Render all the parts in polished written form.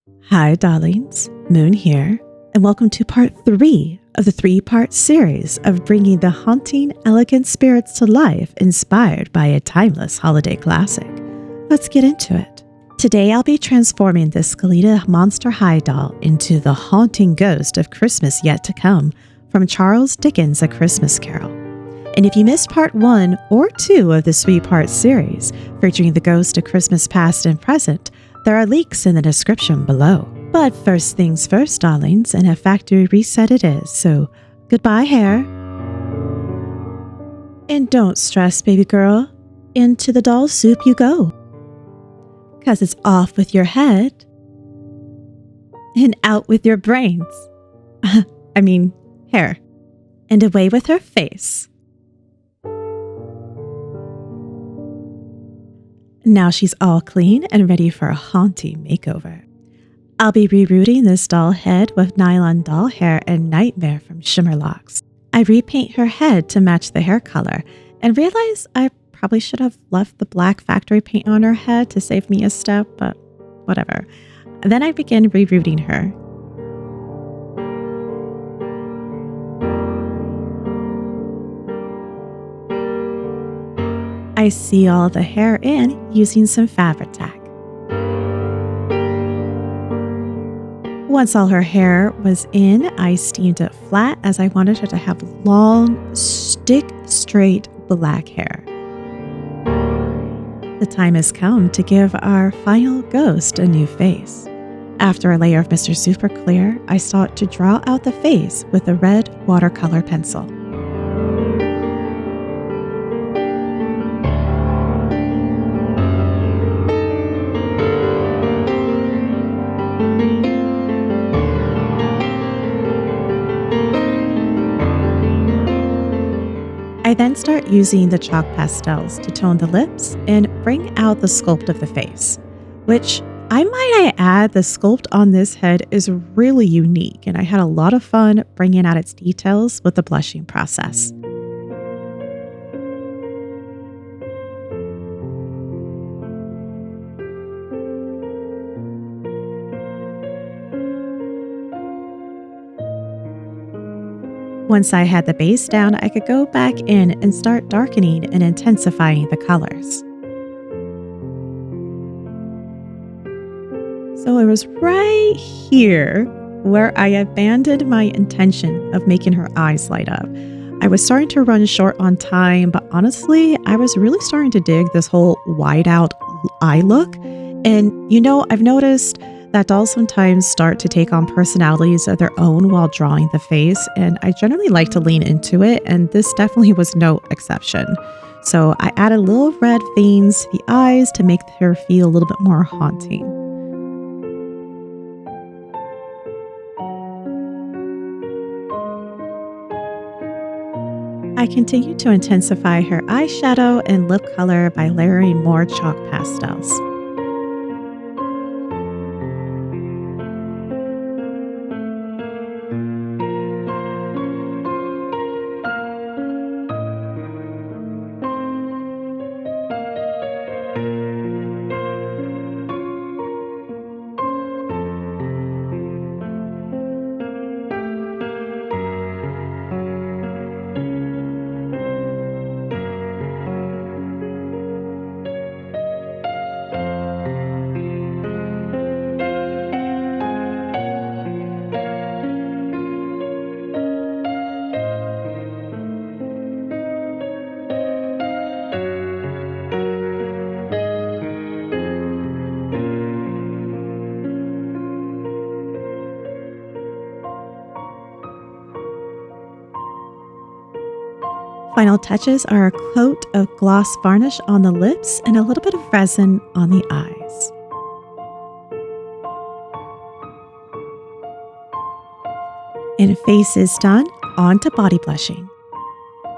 Hi, darlings. Moon here, and welcome to part 3 of the 3-part series of bringing the haunting, elegant spirits to life inspired by a timeless holiday classic. Let's get into it. Today, I'll be transforming the 𝐋𝐢𝐯 Monster High doll into the haunting ghost of Christmas yet to come from Charles Dickens' A Christmas Carol. And if you missed part 1 or 2 of this 3-part series featuring the ghost of Christmas past and present, there are links in the description below. But first things first, darlings, and a factory reset it is, so goodbye, hair. And don't stress, baby girl. Into the doll soup you go. 'Cause it's off with your head and out with your brains. Hair. And away with her face. Now she's all clean and ready for a haunting makeover. I'll be rerouting this doll head with nylon doll hair and Nightmare from Shimmerlocks. I repaint her head to match the hair color and realize I probably should have left the black factory paint on her head to save me a step, but whatever. Then I begin rerouting her. I seal all the hair in using some fabric tack. Once all her hair was in, I steamed it flat as I wanted her to have long, stick-straight black hair. The time has come to give our final ghost a new face. After a layer of Mr. Super Clear, I start to draw out the face with a red watercolor pencil. I then start using the chalk pastels to tone the lips and bring out the sculpt of the face, which I might add, the sculpt on this head is really unique, and I had a lot of fun bringing out its details with the blushing process. Once I had the base down, I could go back in and start darkening and intensifying the colors. So it was right here where I abandoned my intention of making her eyes light up. I was starting to run short on time, but honestly, I was really starting to dig this whole wide out eye look. And I've noticed that dolls sometimes start to take on personalities of their own while drawing the face, and I generally like to lean into it, and this definitely was no exception. So I added little red veins to the eyes to make her feel a little bit more haunting. I continued to intensify her eyeshadow and lip color by layering more chalk pastels. Final touches are a coat of gloss varnish on the lips and a little bit of resin on the eyes. And face is done, on to body blushing.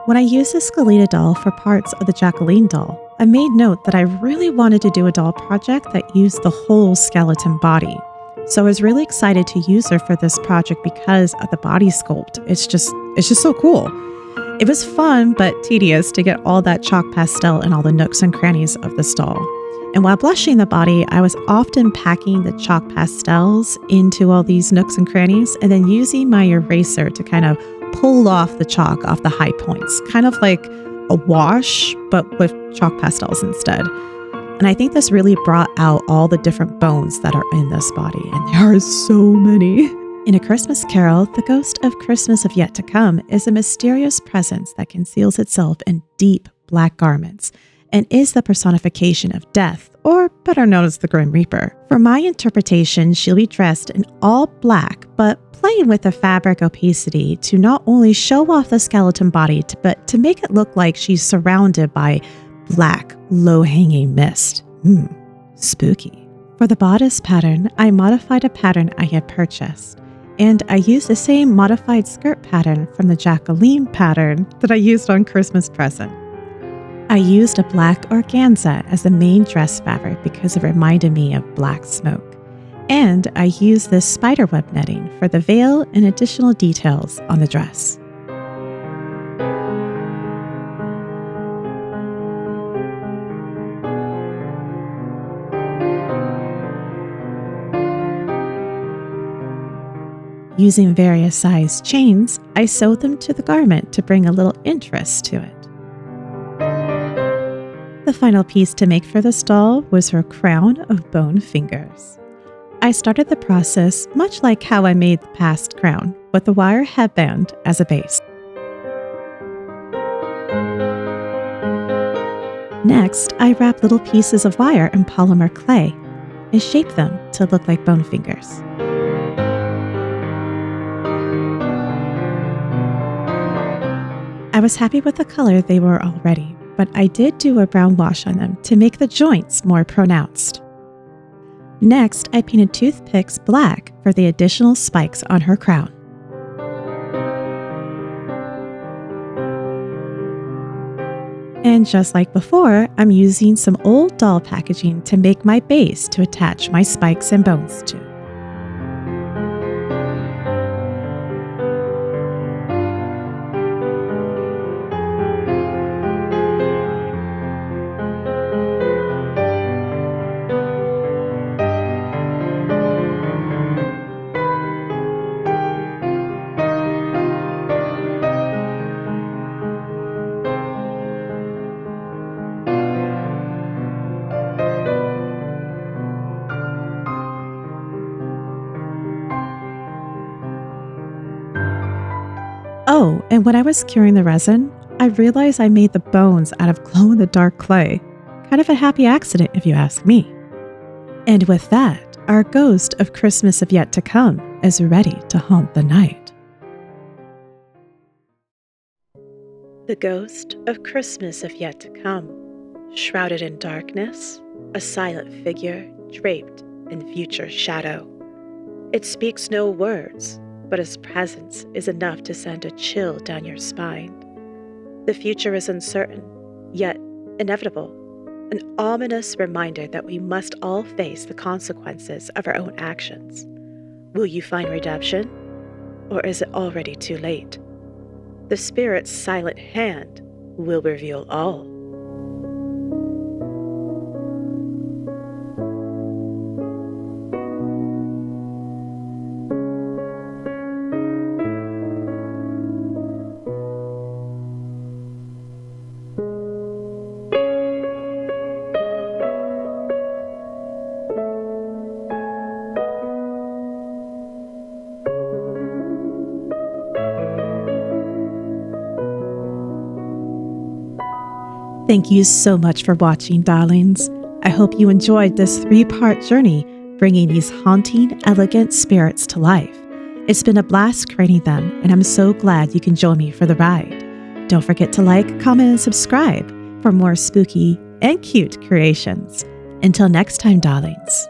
When I used the 𝐋𝐢𝐯 doll for parts of the Jacqueline doll, I made note that I really wanted to do a doll project that used the whole skeleton body. So I was really excited to use her for this project because of the body sculpt. It's just so cool. It was fun but tedious to get all that chalk pastel in all the nooks and crannies of this doll. And while blushing the body, I was often packing the chalk pastels into all these nooks and crannies and then using my eraser to kind of pull off the chalk off the high points, kind of like a wash, but with chalk pastels instead. And I think this really brought out all the different bones that are in this body, and there are so many. In A Christmas Carol, the ghost of Christmas of yet to come is a mysterious presence that conceals itself in deep black garments and is the personification of death, or better known as the Grim Reaper. For my interpretation, she'll be dressed in all black, but playing with the fabric opacity to not only show off the skeleton body, but to make it look like she's surrounded by black, low-hanging mist. Spooky. For the bodice pattern, I modified a pattern I had purchased, and I used the same modified skirt pattern from the 𝐋𝐢𝐯𝐶 pattern that I used on Christmas Present. I used a black organza as the main dress fabric because it reminded me of black smoke. And I used this spiderweb netting for the veil and additional details on the dress. Using various sized chains, I sewed them to the garment to bring a little interest to it. The final piece to make for this doll was her crown of bone fingers. I started the process much like how I made the past crown, with the wire headband as a base. Next, I wrapped little pieces of wire in polymer clay and shaped them to look like bone fingers. I was happy with the color they were already, but I did do a brown wash on them to make the joints more pronounced. Next, I painted toothpicks black for the additional spikes on her crown. And just like before, I'm using some old doll packaging to make my base to attach my spikes and bones to. Oh, and when I was curing the resin, I realized I made the bones out of glow-in-the-dark clay. Kind of a happy accident, if you ask me. And with that, our ghost of Christmas of yet to come is ready to haunt the night. The ghost of Christmas of yet to come, shrouded in darkness, a silent figure draped in future shadow. It speaks no words, but its presence is enough to send a chill down your spine. The future is uncertain, yet inevitable, an ominous reminder that we must all face the consequences of our own actions. Will you find redemption, or is it already too late? The Spirit's silent hand will reveal all. Thank you so much for watching, darlings. I hope you enjoyed this 3-part journey bringing these haunting, elegant spirits to life. It's been a blast creating them, and I'm so glad you can join me for the ride. Don't forget to like, comment, and subscribe for more spooky and cute creations. Until next time, darlings.